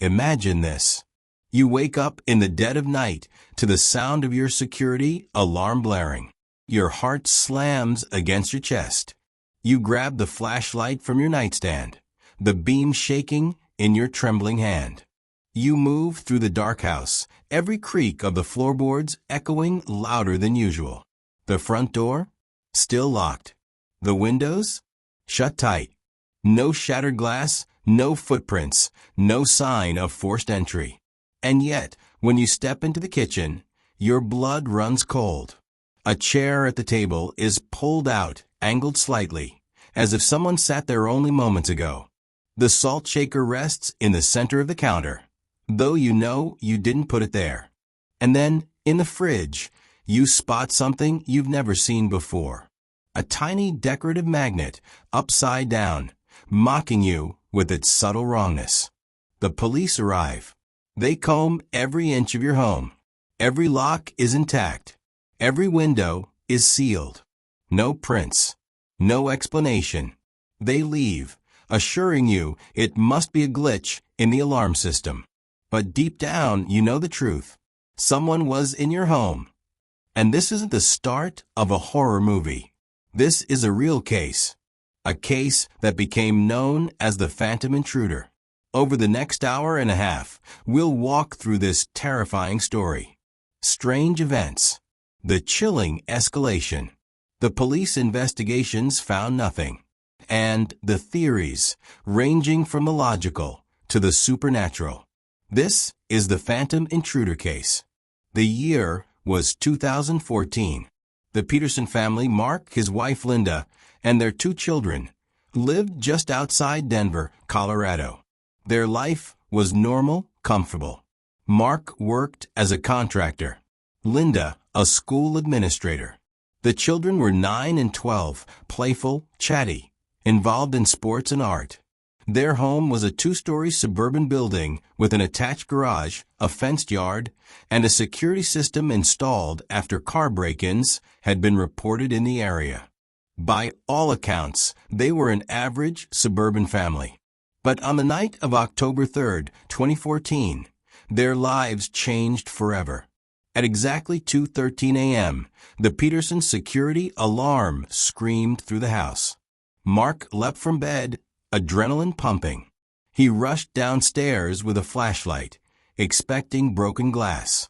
Imagine this. You wake up in the dead of night to the sound of your security alarm blaring. Your heart slams against your chest. You grab the flashlight from your nightstand, the beam shaking in your trembling hand. You move through the dark house, every creak of the floorboards echoing louder than usual. The front door? Still locked. The windows? Shut tight. No shattered glass, no footprints, no sign of forced entry. And yet, when you step into the kitchen, your blood runs cold. A chair at the table is pulled out, angled slightly, as if someone sat there only moments ago. The salt shaker rests in the center of the counter, though you know you didn't put it there. And then, in the fridge, you spot something you've never seen before. A tiny decorative magnet, upside down, mocking you with its subtle wrongness. The police arrive. They comb every inch of your home. Every lock is intact. Every window is sealed. No prints. No explanation. They leave, assuring you it must be a glitch in the alarm system. But deep down, you know the truth. Someone was in your home. And this isn't the start of a horror movie. This is a real case. A case that became known as the Phantom Intruder. Over the next hour and a half, we'll walk through this terrifying story. Strange events. The chilling escalation. The police investigations found nothing. And the theories, ranging from the logical to the supernatural. This is the Phantom Intruder Case. The year was 2014. The Peterson family, Mark, his wife Linda, and their 2 children, lived just outside Denver, Colorado. Their life was normal, comfortable. Mark worked as a contractor. Linda, a school administrator. The children were 9 and 12, playful, chatty, involved in sports and art. Their home was a 2-story suburban building with an attached garage, a fenced yard, and a security system installed after car break-ins had been reported in the area. By all accounts, they were an average suburban family. But on the night of October 3, 2014, their lives changed forever. At exactly 2:13 a.m., the Peterson security alarm screamed through the house. Mark leapt from bed, adrenaline pumping. He rushed downstairs with a flashlight, expecting broken glass.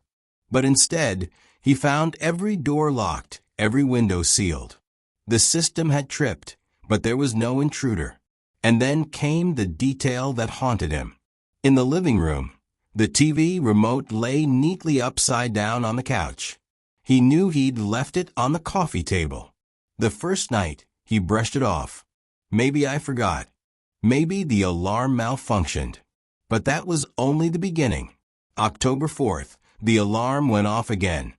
But instead, he found every door locked, every window sealed. The system had tripped, but there was no intruder. And then came the detail that haunted him. In the living room, the TV remote lay neatly upside down on the couch. He knew he'd left it on the coffee table. The first night, he brushed it off. Maybe I forgot. Maybe the alarm malfunctioned. But that was only the beginning. October 4th, the alarm went off again.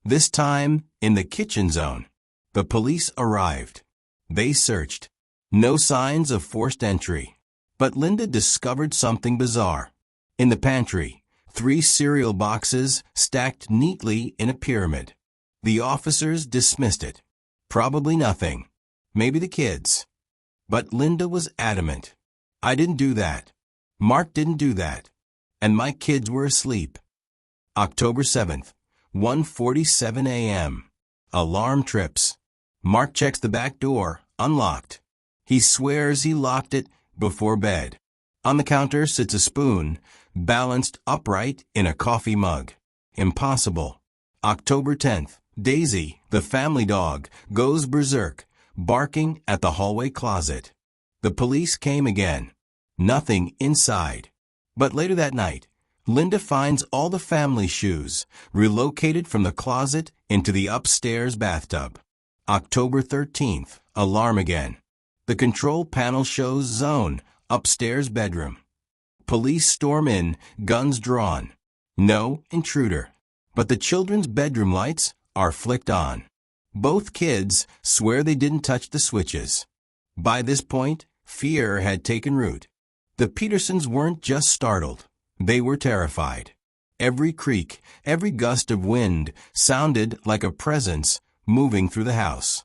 This time, in the kitchen zone. The police arrived. They searched. No signs of forced entry. But Linda discovered something bizarre. In the pantry, 3 cereal boxes stacked neatly in a pyramid. The officers dismissed it. Probably nothing. Maybe the kids. But Linda was adamant. I didn't do that. Mark didn't do that. And my kids were asleep. October 7th, 1:47 a.m. Alarm trips. Mark checks the back door, unlocked. He swears he locked it before bed. On the counter sits a spoon, balanced upright in a coffee mug. Impossible. October 10th, Daisy, the family dog, goes berserk, barking at the hallway closet. The police came again. Nothing inside. But later that night, Linda finds all the family shoes relocated from the closet into the upstairs bathtub. October 13th, alarm again. The control panel shows zone, upstairs bedroom. Police storm in, guns drawn. No intruder. But the children's bedroom lights are flicked on. Both kids swear they didn't touch the switches. By this point, fear had taken root. The Petersons weren't just startled. They were terrified. Every creak, every gust of wind sounded like a presence moving through the house.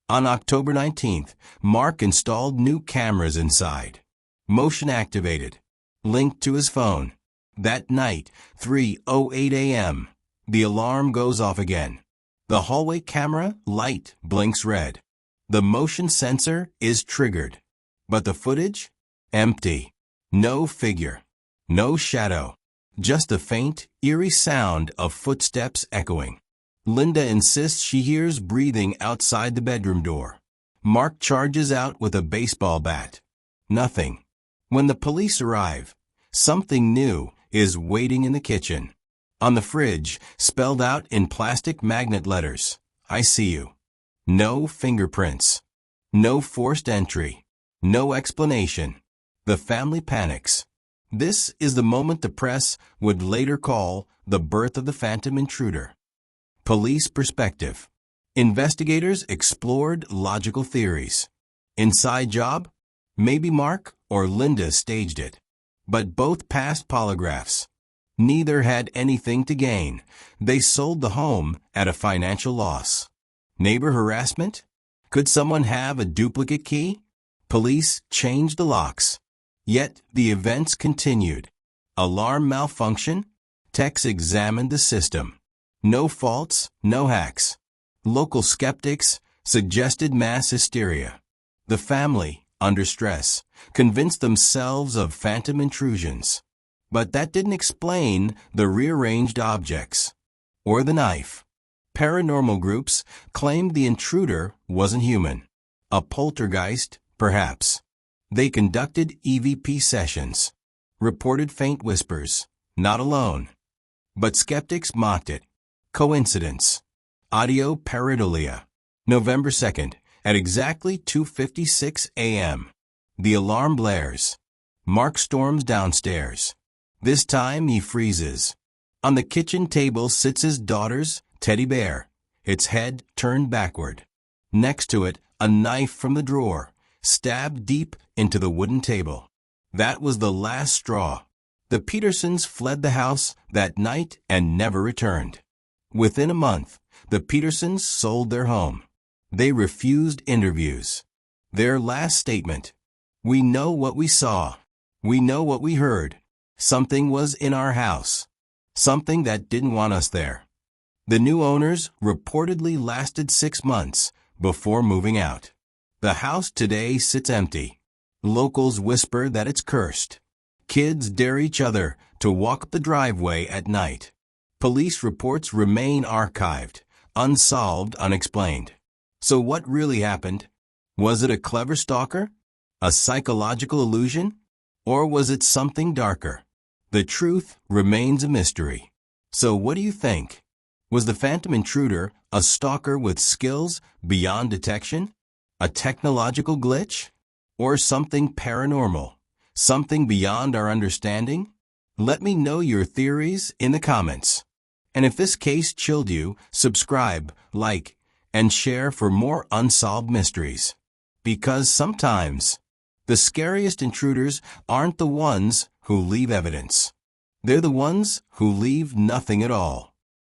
On October 19th, Mark installed new cameras inside. Motion activated. Linked to his phone. That night, 3:08 a.m., the alarm goes off again. The hallway camera light blinks red. The motion sensor is triggered. But the footage? Empty. No figure. No shadow. Just a faint, eerie sound of footsteps echoing. Linda insists she hears breathing outside the bedroom door. Mark charges out with a baseball bat. Nothing. When the police arrive, something new is waiting in the kitchen. On the fridge, spelled out in plastic magnet letters, "I see you." No fingerprints. No forced entry. No explanation. The family panics. This is the moment the press would later call the birth of the Phantom Intruder. Police perspective. Investigators explored logical theories. Inside job? Maybe Mark or Linda staged it. But both passed polygraphs. Neither had anything to gain. They sold the home at a financial loss. Neighbor harassment? Could someone have a duplicate key? Police changed the locks. Yet the events continued. Alarm malfunction? Techs examined the system. No faults, no hacks. Local skeptics suggested mass hysteria. The family, under stress, convinced themselves of phantom intrusions. But that didn't explain the rearranged objects or the knife. Paranormal groups claimed the intruder wasn't human. A poltergeist, perhaps. They conducted EVP sessions, reported faint whispers, not alone. But skeptics mocked it. Coincidence. Audio pareidolia. November 2nd, at exactly 2:56 a.m. The alarm blares. Mark storms downstairs. This time he freezes. On the kitchen table sits his daughter's teddy bear, its head turned backward. Next to it, a knife from the drawer, stabbed deep into the wooden table. That was the last straw. The Petersons fled the house that night and never returned. Within a month, the Petersons sold their home. They refused interviews. Their last statement: "We know what we saw. We know what we heard. Something was in our house. Something that didn't want us there." The new owners reportedly lasted 6 months before moving out. The house today sits empty. Locals whisper that it's cursed. Kids dare each other to walk up the driveway at night. Police reports remain archived, unsolved, unexplained. So what really happened? Was it a clever stalker? A psychological illusion? Or was it something darker? The truth remains a mystery. So what do you think? Was the Phantom Intruder a stalker with skills beyond detection? A technological glitch? Or something paranormal? Something beyond our understanding? Let me know your theories in the comments. And if this case chilled you, subscribe, like, and share for more unsolved mysteries. Because sometimes, the scariest intruders aren't the ones who leave evidence. They're the ones who leave nothing at all.